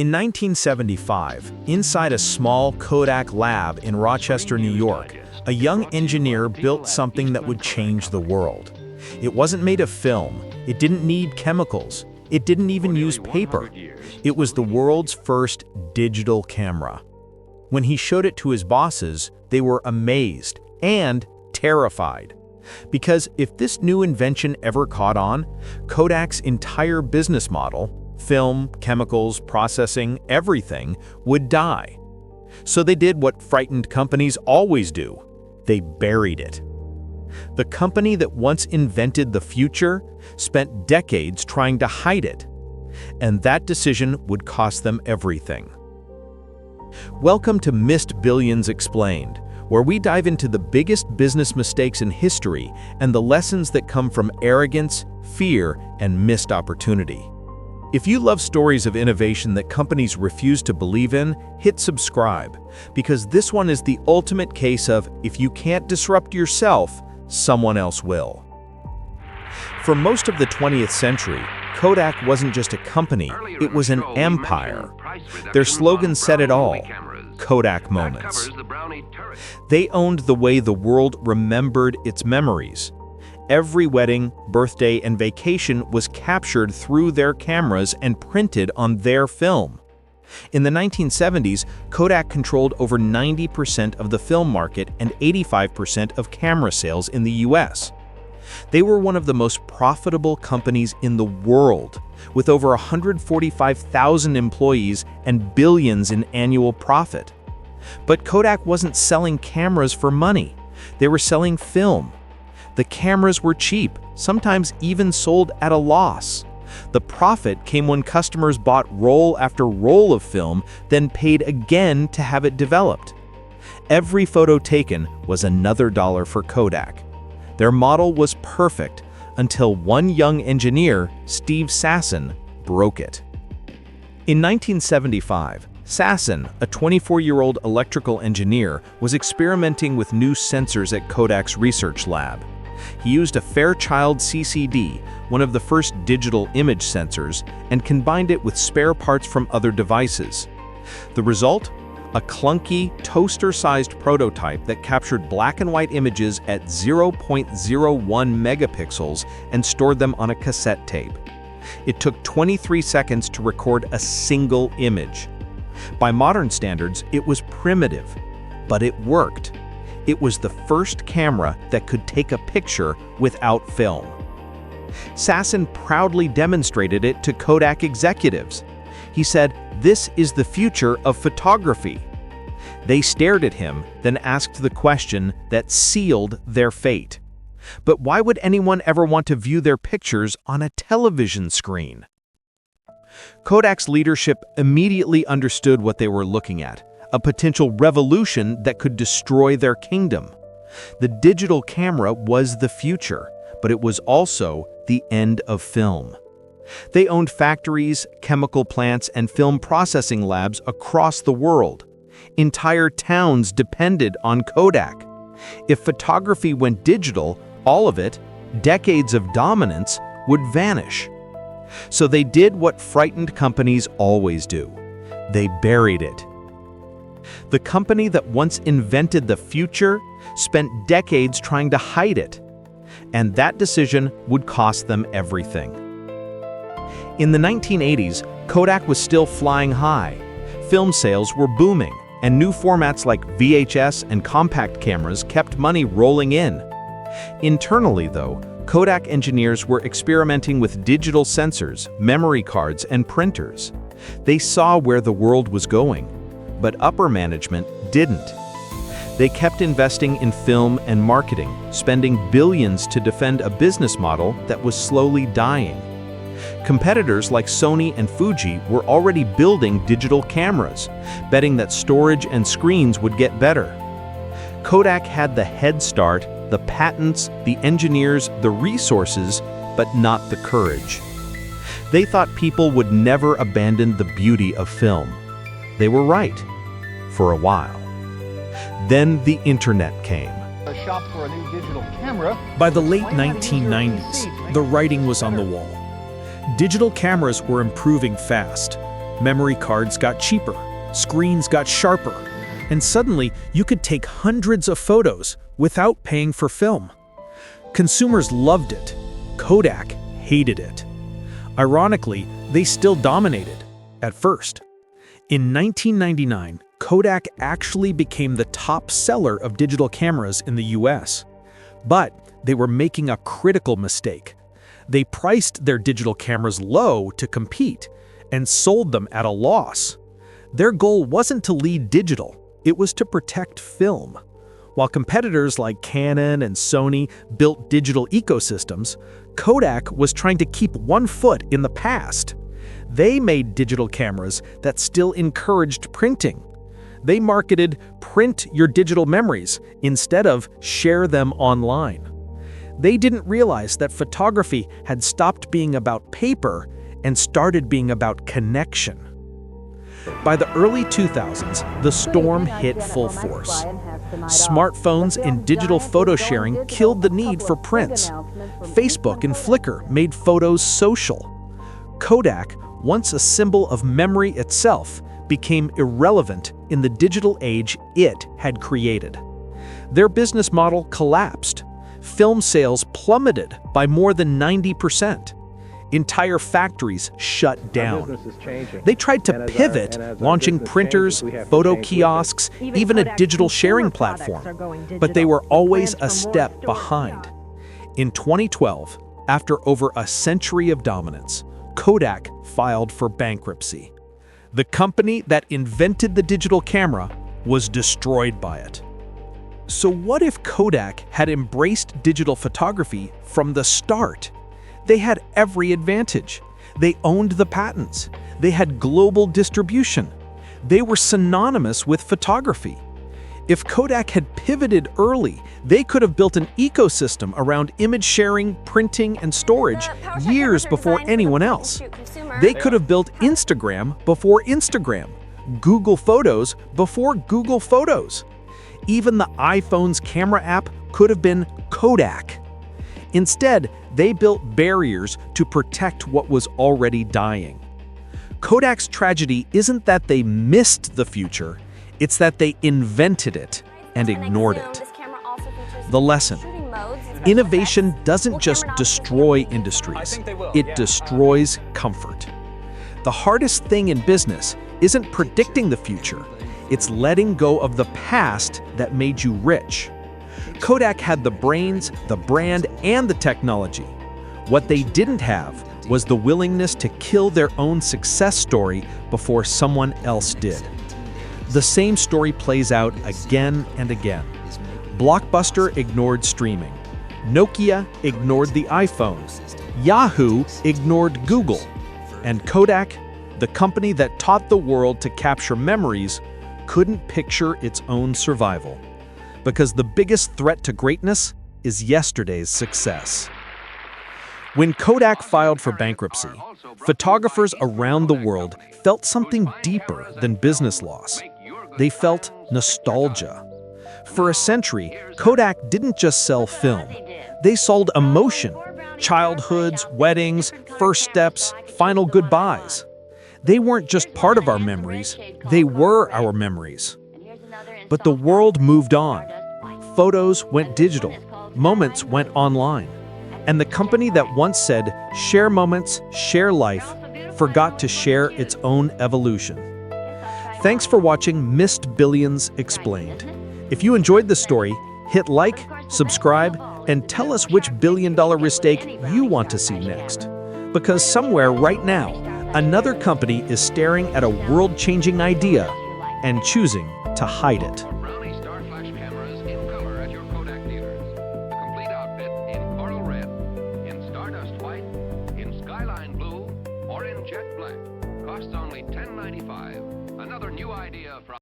In 1975, inside a small Kodak lab in Rochester, New York, a young engineer built something that would change the world. It wasn't made of film, it didn't need chemicals, it didn't even use paper. It was the world's first digital camera. When he showed it to his bosses, they were amazed and terrified. Because if this new invention ever caught on, Kodak's entire business model, film, chemicals, processing, everything, would die. So they did what frightened companies always do. They buried it. The company that once invented the future spent decades trying to hide it. And that decision would cost them everything. Welcome to Missed Billions Explained, where we dive into the biggest business mistakes in history and the lessons that come from arrogance, fear, and missed opportunity. If you love stories of innovation that companies refuse to believe in, hit subscribe, because this one is the ultimate case of if you can't disrupt yourself, someone else will. For most of the 20th century, Kodak wasn't just a company, it was an empire. Their slogan said it all: Kodak moments. They owned the way the world remembered its memories. Every wedding, birthday, and vacation was captured through their cameras and printed on their film. In the 1970s, Kodak controlled over 90% of the film market and 85% of camera sales in the US. They were one of the most profitable companies in the world, with over 145,000 employees and billions in annual profit. But Kodak wasn't selling cameras for money. They were selling film. The cameras were cheap, sometimes even sold at a loss. The profit came when customers bought roll after roll of film, then paid again to have it developed. Every photo taken was another dollar for Kodak. Their model was perfect until one young engineer, Steve Sasson, broke it. In 1975, Sasson, a 24-year-old electrical engineer, was experimenting with new sensors at Kodak's research lab. He used a Fairchild CCD, one of the first digital image sensors, and combined it with spare parts from other devices. The result? A clunky, toaster-sized prototype that captured black and white images at 0.01 megapixels and stored them on a cassette tape. It took 23 seconds to record a single image. By modern standards, it was primitive, but it worked. It was the first camera that could take a picture without film. Sasson proudly demonstrated it to Kodak executives. He said, "This is the future of photography." They stared at him, then asked the question that sealed their fate. But why would anyone ever want to view their pictures on a television screen? Kodak's leadership immediately understood what they were looking at: a potential revolution that could destroy their kingdom. The digital camera was the future, but it was also the end of film. They owned factories, chemical plants, and film processing labs across the world. Entire towns depended on Kodak. If photography went digital, all of it, decades of dominance, would vanish. So they did what frightened companies always do. They buried it. The company that once invented the future spent decades trying to hide it, and that decision would cost them everything. In the 1980s, Kodak was still flying high. Film sales were booming, and new formats like VHS and compact cameras kept money rolling in. Internally, though, Kodak engineers were experimenting with digital sensors, memory cards, and printers. They saw where the world was going, but upper management didn't. They kept investing in film and marketing, spending billions to defend a business model that was slowly dying. Competitors like Sony and Fuji were already building digital cameras, betting that storage and screens would get better. Kodak had the head start, the patents, the engineers, the resources, but not the courage. They thought people would never abandon the beauty of film. They were right, for a while. Then the internet came. Shop for a new digital camera. By the late 1990s, the writing was on the wall. Digital cameras were improving fast. Memory cards got cheaper, screens got sharper, and suddenly you could take hundreds of photos without paying for film. Consumers loved it. Kodak hated it. Ironically, they still dominated, at first. In 1999, Kodak actually became the top seller of digital cameras in the US. But they were making a critical mistake. They priced their digital cameras low to compete and sold them at a loss. Their goal wasn't to lead digital, it was to protect film. While competitors like Canon and Sony built digital ecosystems, Kodak was trying to keep one foot in the past. They made digital cameras that still encouraged printing. They marketed "print your digital memories" instead of "share them online." They didn't realize that photography had stopped being about paper and started being about connection. By the early 2000s, the storm hit full force. Smartphones and digital photo sharing killed the need for prints. Facebook and Flickr made photos social. Kodak, once a symbol of memory itself, became irrelevant in the digital age it had created. Their business model collapsed. Film sales plummeted by more than 90%. Entire factories shut down. They tried to pivot, launching printers, photo kiosks, even a digital sharing platform, but they were always a step behind. In 2012, after over a century of dominance, Kodak filed for bankruptcy. The company that invented the digital camera was destroyed by it. So what if Kodak had embraced digital photography from the start? They had every advantage. They owned the patents. They had global distribution. They were synonymous with photography. If Kodak had pivoted early, they could have built an ecosystem around image sharing, printing, and storage years before anyone else. They could have built Instagram before Instagram, Google Photos before Google Photos. Even the iPhone's camera app could have been Kodak. Instead, they built barriers to protect what was already dying. Kodak's tragedy isn't that they missed the future, it's that they invented it and ignored it. The lesson: innovation doesn't just destroy industries, it destroys comfort. The hardest thing in business isn't predicting the future, it's letting go of the past that made you rich. Kodak had the brains, the brand, and the technology. What they didn't have was the willingness to kill their own success story before someone else did. The same story plays out again and again. Blockbuster ignored streaming. Nokia ignored the iPhone. Yahoo ignored Google. And Kodak, the company that taught the world to capture memories, couldn't picture its own survival. Because the biggest threat to greatness is yesterday's success. When Kodak filed for bankruptcy, photographers around the world felt something deeper than business loss. They felt nostalgia. For a century, Kodak didn't just sell film. They sold emotion, childhoods, weddings, first steps, final goodbyes. They weren't just part of our memories, they were our memories. But the world moved on. Photos went digital, moments went online. And the company that once said, "Share moments, share life," forgot to share its own evolution. Thanks for watching Missed Billions Explained. If you enjoyed the story, hit like, subscribe, and tell us which billion-dollar mistake you want to see next. Because somewhere right now, another company is staring at a world-changing idea and choosing to hide it. Jet black costs only $10.95. Another new idea from